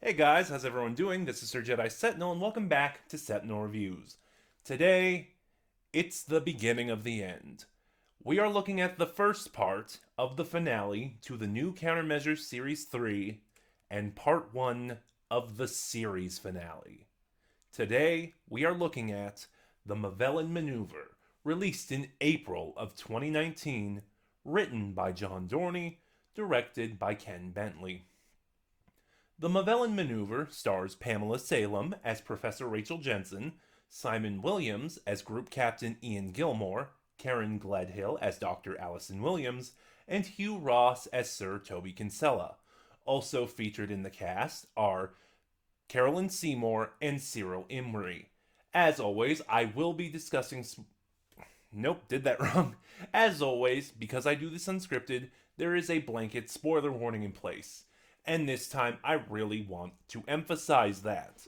Hey guys, how's everyone doing? This is Sir Jedi Sentinel, and welcome back to Sentinel Reviews. Today, it's the beginning of the end. We are looking at the first part of the finale to the new Countermeasures Series 3 and part 1 of the series finale. Today, we are looking at the Movellan Maneuver, released in April of 2019, written by John Dorney, directed by Ken Bentley. The Movellan Maneuver stars Pamela Salem as Professor Rachel Jensen, Simon Williams as Group Captain Ian Gilmore, Karen Gledhill as Dr. Allison Williams, and Hugh Ross as Sir Toby Kinsella. Also featured in the cast are Carolyn Seymour and Cyril Imrie. As always, I will be discussing. Nope, did that wrong. As always, because I do this unscripted, there is a blanket spoiler warning in place. And this time, I really want to emphasize that.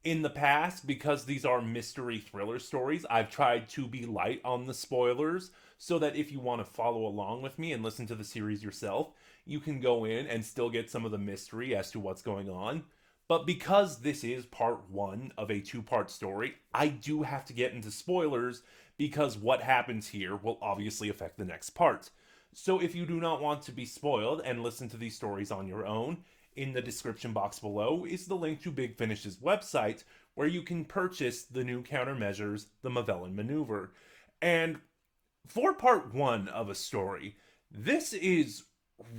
In the past, because these are mystery thriller stories, I've tried to be light on the spoilers so that if you want to follow along with me and listen to the series yourself, you can go in and still get some of the mystery as to what's going on. But because this is part one of a two-part story, I do have to get into spoilers because what happens here will obviously affect the next part. So if you do not want to be spoiled and listen to these stories on your own, in the description box below is the link to Big Finish's website where you can purchase the new countermeasures, the Movellan Maneuver. And for part one of a story, this is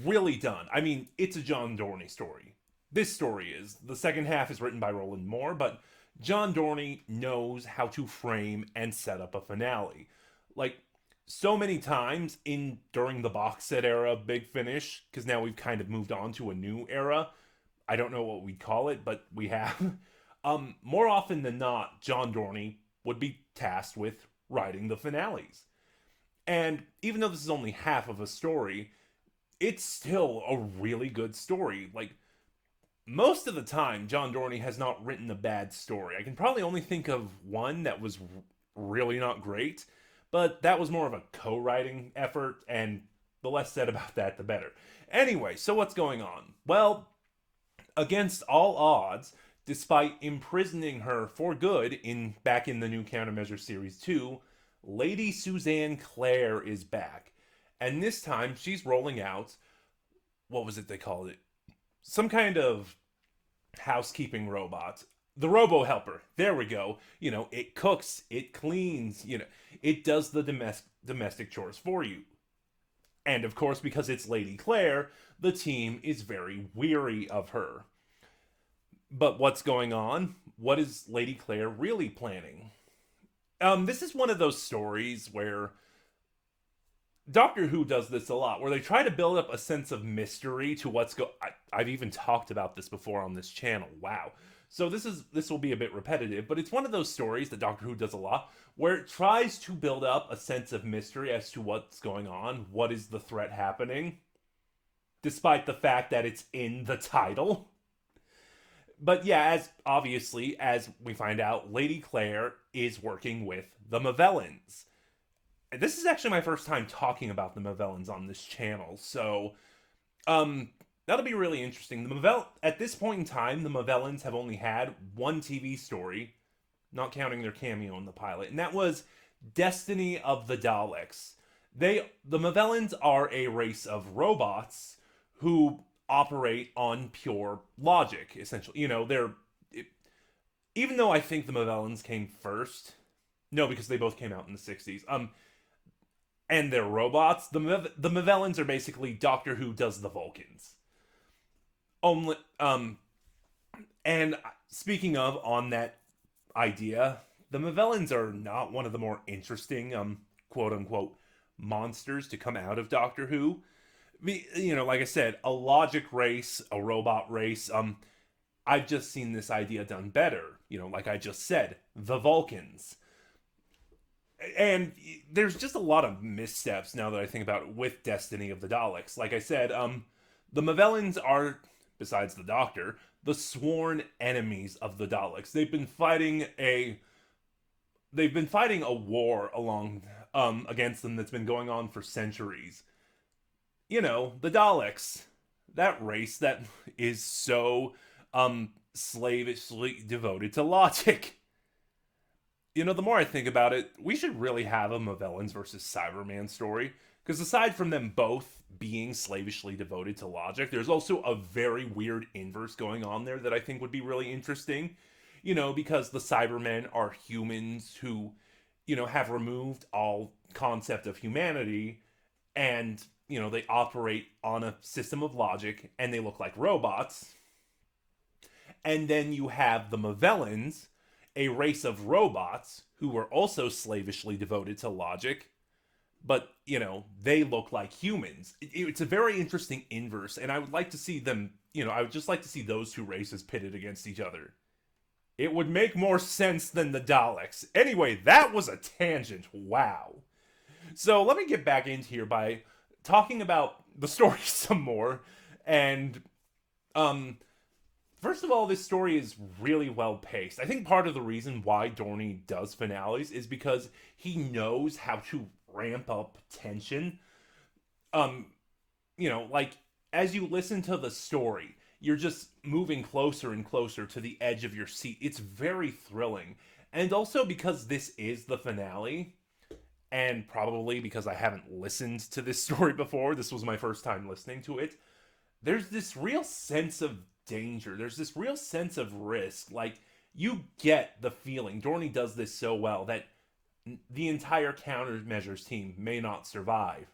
really done. I mean, it's a John Dorney story. This story is. The second half is written by Roland Moore, but John Dorney knows how to frame and set up a finale. Like, so many times in during the box set era of Big Finish, because now we've kind of moved on to a new era. I don't know what we'd call it, but we have. More often than not, John Dorney would be tasked with writing the finales. And even though this is only half of a story, it's still a really good story. Like, most of the time, John Dorney has not written a bad story. I can probably only think of one that was really not great, but that was more of a co writing effort, and the less said about that, the better. Anyway, so what's going on? Well, against all odds, despite imprisoning her for good in back in the new Countermeasure Series 2, Lady Suzanne Clare is back. And this time she's rolling out, what was it they called it? Some kind of housekeeping robot. The Robo Helper. There we go. You know, it cooks, it cleans, it does the domestic chores for you. And of course, because it's Lady Claire, the team is very weary of her. But what's going on? What is Lady Claire really planning? This is one of those stories where Doctor Who does this a lot, where they try to build up a sense of mystery to what's I've even talked about this before on this channel. Wow. So this will be a bit repetitive, but it's one of those stories that Doctor Who does a lot, where it tries to build up a sense of mystery as to what's going on, what is the threat happening, despite the fact that it's in the title. But yeah, as obviously as we find out, Lady Claire is working with the Movellans. This is actually my first time talking about the Movellans on this channel, so that'll be really interesting. At this point in time, the Movellans have only had one TV story, not counting their cameo in the pilot, and that was Destiny of the Daleks. The Movellans are a race of robots who operate on pure logic, essentially. Even though I think the Movellans came first, no, because they both came out in the 60s. And they're robots. The Movellans are basically Doctor Who does the Vulcans. Only and speaking of on that idea, the Movellans are not one of the more interesting quote unquote monsters to come out of Doctor Who. Like I said, a logic race, a robot race. I've just seen this idea done better. Like I just said, the Vulcans. And there's just a lot of missteps now that I think about it with Destiny of the Daleks. Like I said, the Movellans are, besides the Doctor, the sworn enemies of the Daleks. They've been fighting a war along against them that's been going on for centuries. The Daleks, that race that is so slavishly devoted to logic. The more I think about it, we should really have a Movellans versus Cyberman story. Because aside from them both being slavishly devoted to logic, there's also a very weird inverse going on there that I think would be really interesting. Because the Cybermen are humans who, have removed all concept of humanity and, they operate on a system of logic and they look like robots. And then you have the Movellans, a race of robots who were also slavishly devoted to logic, but they look like humans. It's a very interesting inverse, and I would like to see them. I would just like to see those two races pitted against each other. It would make more sense than the Daleks. Anyway, that was a tangent. Wow. So let me get back into here by talking about the story some more. And first of all, this story is really well paced. I think part of the reason why Dorney does finales is because he knows how to ramp up tension. Like as you listen to the story, you're just moving closer and closer to the edge of your seat. It's very thrilling. And also because this is the finale, and probably because I haven't listened to this story before, this was my first time listening to it, there's this real sense of danger. There's this real sense of risk. Like, you get the feeling, Dorney does this so well, that the entire countermeasures team may not survive.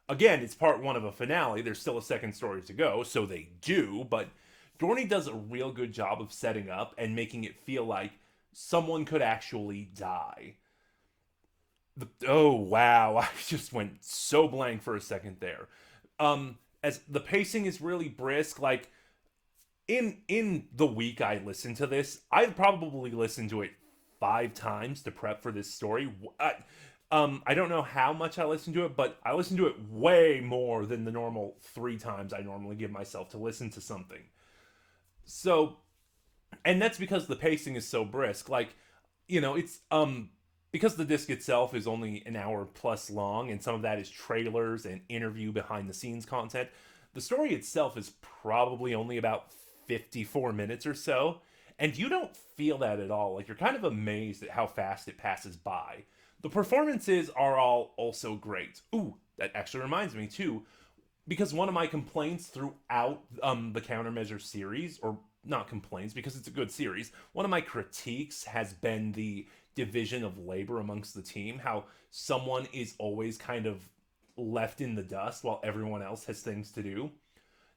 Again, it's part one of a finale. There's still a second story to go, so they do, but Dorney does a real good job of setting up and making it feel like someone could actually die. Oh, wow. I just went so blank for a second there. As the pacing is really brisk, like, in the week I listened to this, I'd probably listened to it 5 times to prep for this story. I don't know how much I listened to it, but I listened to it way more than the normal 3 times I normally give myself to listen to something. So, and that's because the pacing is so brisk. Like, it's because the disc itself is only an hour plus long, and some of that is trailers and interview behind the scenes content. The story itself is probably only about 54 minutes or so, and you don't feel that at all. Like, you're kind of amazed at how fast it passes by. The performances are all also great. Ooh, that actually reminds me too, because one of my complaints throughout the Countermeasure series, or not complaints because it's a good series, one of my critiques has been the division of labor amongst the team, how someone is always kind of left in the dust while everyone else has things to do.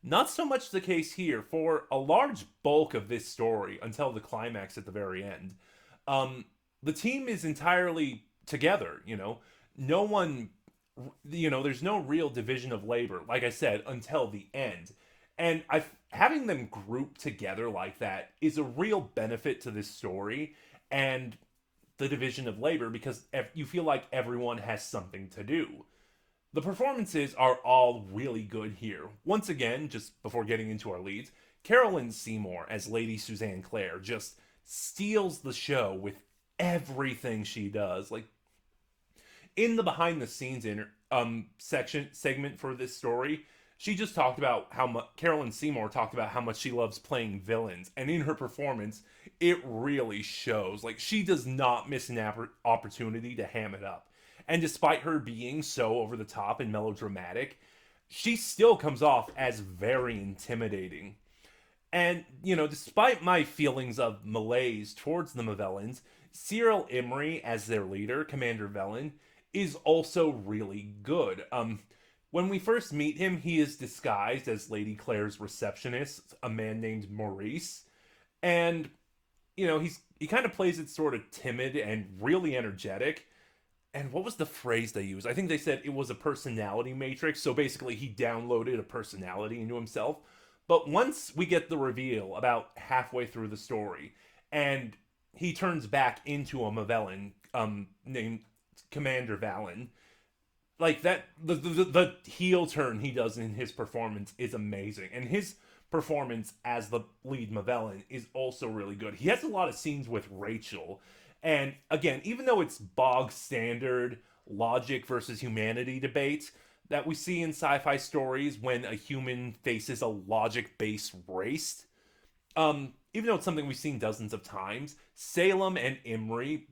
Not so much the case here. For a large bulk of this story, until the climax at the very end, the team is entirely together. No one, there's no real division of labor, like I said, until the end. And having them grouped together like that is a real benefit to this story and the division of labor, because you feel like everyone has something to do. The performances are all really good here. Once again, just before getting into our leads, Carolyn Seymour as Lady Suzanne Clare just steals the show with everything she does. Like, in the behind the scenes segment for this story, she just talked about how much Carolyn Seymour talked about how much she loves playing villains, and in her performance, it really shows. Like, she does not miss an opportunity to ham it up. And despite her being so over the top and melodramatic, she still comes off as very intimidating. And, despite my feelings of malaise towards the Movellans, Cyril Imrie as their leader, Commander Velen, is also really good. When we first meet him, he is disguised as Lady Claire's receptionist, a man named Maurice. And, he kind of plays it sort of timid and really energetic. And what was the phrase they used? I think they said it was a personality matrix. So basically, he downloaded a personality into himself. But once we get the reveal about halfway through the story, and he turns back into a Movellan named Commander Valen, like that, the heel turn he does in his performance is amazing. And his performance as the lead Movellan is also really good. He has a lot of scenes with Rachel. And again, even though it's bog standard logic versus humanity debate that we see in sci-fi stories when a human faces a logic-based race, even though it's something we've seen dozens of times, Salem and Imri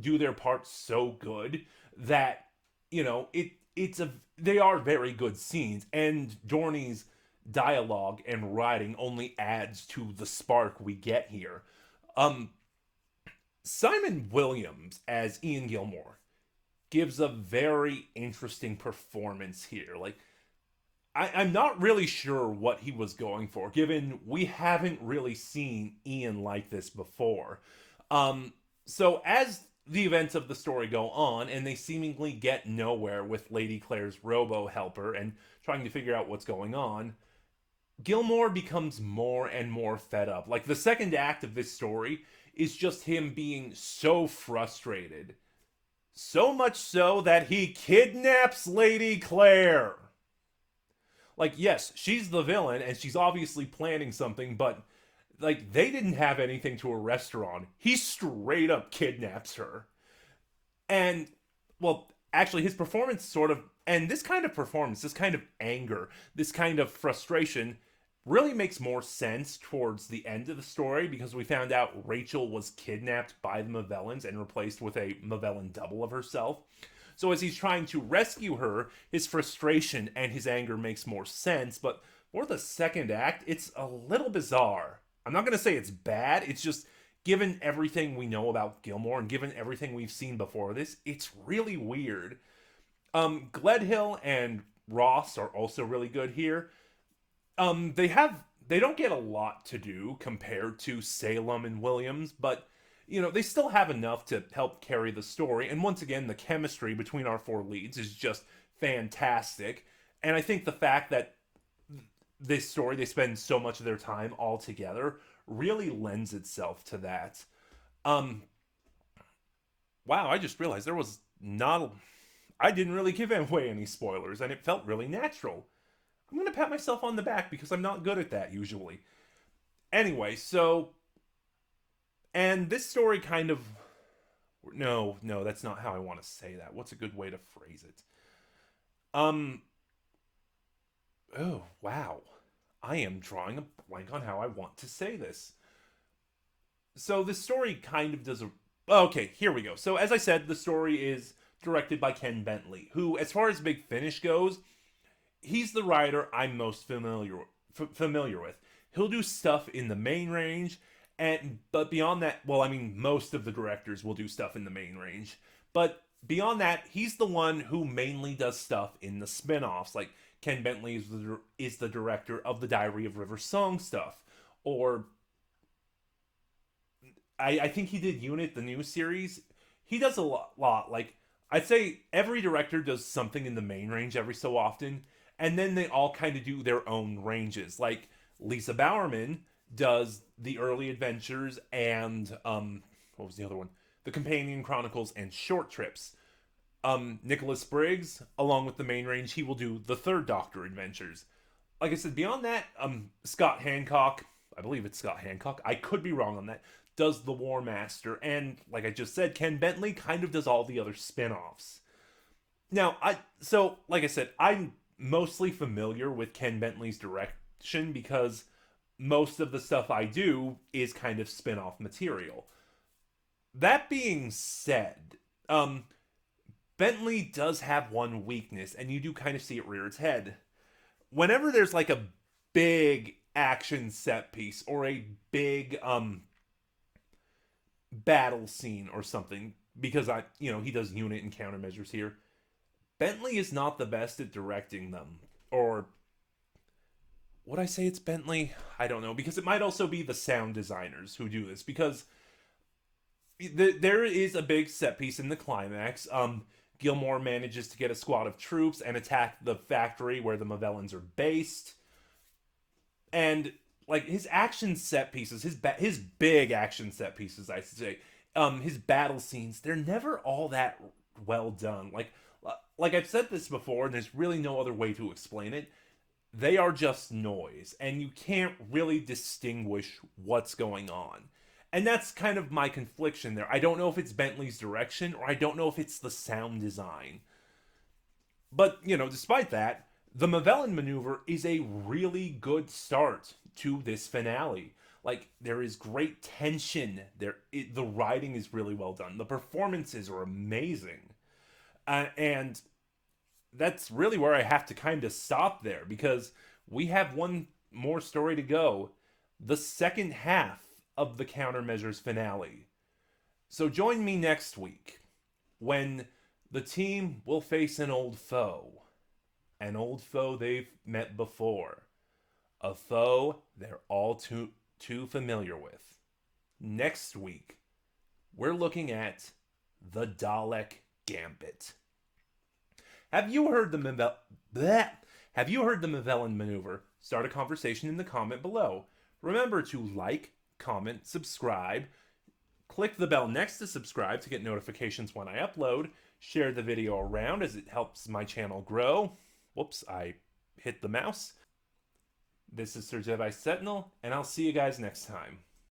do their part so good that it's a they are very good scenes, and Dorney's dialogue and writing only adds to the spark we get here. Um, Simon Williams as Ian Gilmore gives a very interesting performance here. Like, I'm not really sure what he was going for, given we haven't really seen Ian like this before. Um, so as the events of the story go on, and they seemingly get nowhere with Lady Claire's robo helper and trying to figure out what's going on, Gilmore becomes more and more fed up. Like, the second act of this story is just him being so frustrated. So much so that he kidnaps Lady Claire. Like, yes, she's the villain and she's obviously planning something, but like, they didn't have anything to arrest her on. He straight up kidnaps her. And, well, actually, his performance sort of, and this kind of performance, this kind of anger, this kind of frustration really makes more sense towards the end of the story, because we found out Rachel was kidnapped by the Movellans and replaced with a Movellan double of herself. So as he's trying to rescue her, his frustration and his anger makes more sense, but for the second act, it's a little bizarre. I'm not going to say it's bad, it's just, given everything we know about Gilmore and given everything we've seen before this, it's really weird. Gledhill and Ross are also really good here. They don't get a lot to do compared to Salem and Williams, but they still have enough to help carry the story. And once again, the chemistry between our four leads is just fantastic. And I think the fact that this story, they spend so much of their time all together, really lends itself to that. Wow, I just realized there was not. I didn't really give away any spoilers, and it felt really natural. I'm gonna pat myself on the back because I'm not good at that usually. Anyway, so, and this story kind of, no, that's not how I want to say that. What's a good way to phrase it? Oh, wow. I am drawing a blank on how I want to say this. So this story kind of does a. Okay, here we go. So as I said, the story is directed by Ken Bentley, who, as far as Big Finish goes, he's the writer I'm most familiar with. He'll do stuff in the main range, but beyond that, well, I mean, most of the directors will do stuff in the main range. But beyond that, he's the one who mainly does stuff in the spin-offs. Like, Ken Bentley is the director of the Diary of River Song stuff. Or, I think he did Unit, the new series. He does a lot. Like, I'd say every director does something in the main range every so often, and then they all kind of do their own ranges. Like, Lisa Bowerman does the early adventures and, what was the other one? The Companion Chronicles and Short Trips. Nicholas Briggs, along with the main range, he will do the Third Doctor adventures. Like I said, beyond that, Scott Hancock, I believe it's Scott Hancock, I could be wrong on that, does the War Master, and like I just said, Ken Bentley kind of does all the other spin-offs. Now, like I said, I'm mostly familiar with Ken Bentley's direction because most of the stuff I do is kind of spin-off material. That being said, Bentley does have one weakness, and you do kind of see it rear its head. Whenever there's like a big action set piece or a big battle scene or something, because he does unit and countermeasures here, Bentley is not the best at directing them. Or would I say it's Bentley? I don't know, because it might also be the sound designers who do this, because there is a big set piece in the climax. Gilmore manages to get a squad of troops and attack the factory where the Movellans are based. And like, his action set pieces, his big action set pieces, I should say, his battle scenes, they're never all that well done. Like I've said this before, and there's really no other way to explain it. They are just noise, and you can't really distinguish what's going on. And that's kind of my confliction there. I don't know if it's Bentley's direction, or I don't know if it's the sound design. But, despite that, the Movellan Maneuver is a really good start to this finale. Like, there is great tension. The writing is really well done. The performances are amazing. And that's really where I have to kind of stop there because we have one more story to go. The second half of the Countermeasures finale. So join me next week when the team will face an old foe. An old foe they've met before. A foe they're all too familiar with. Next week, we're looking at the Dalek Gambit. Have you heard the Movellan Maneuver? Start a conversation in the comment below. Remember to like, comment, subscribe. Click the bell next to subscribe to get notifications when I upload. Share the video around as it helps my channel grow. Whoops, I hit the mouse. This is Sir Jedi Sentinel, and I'll see you guys next time.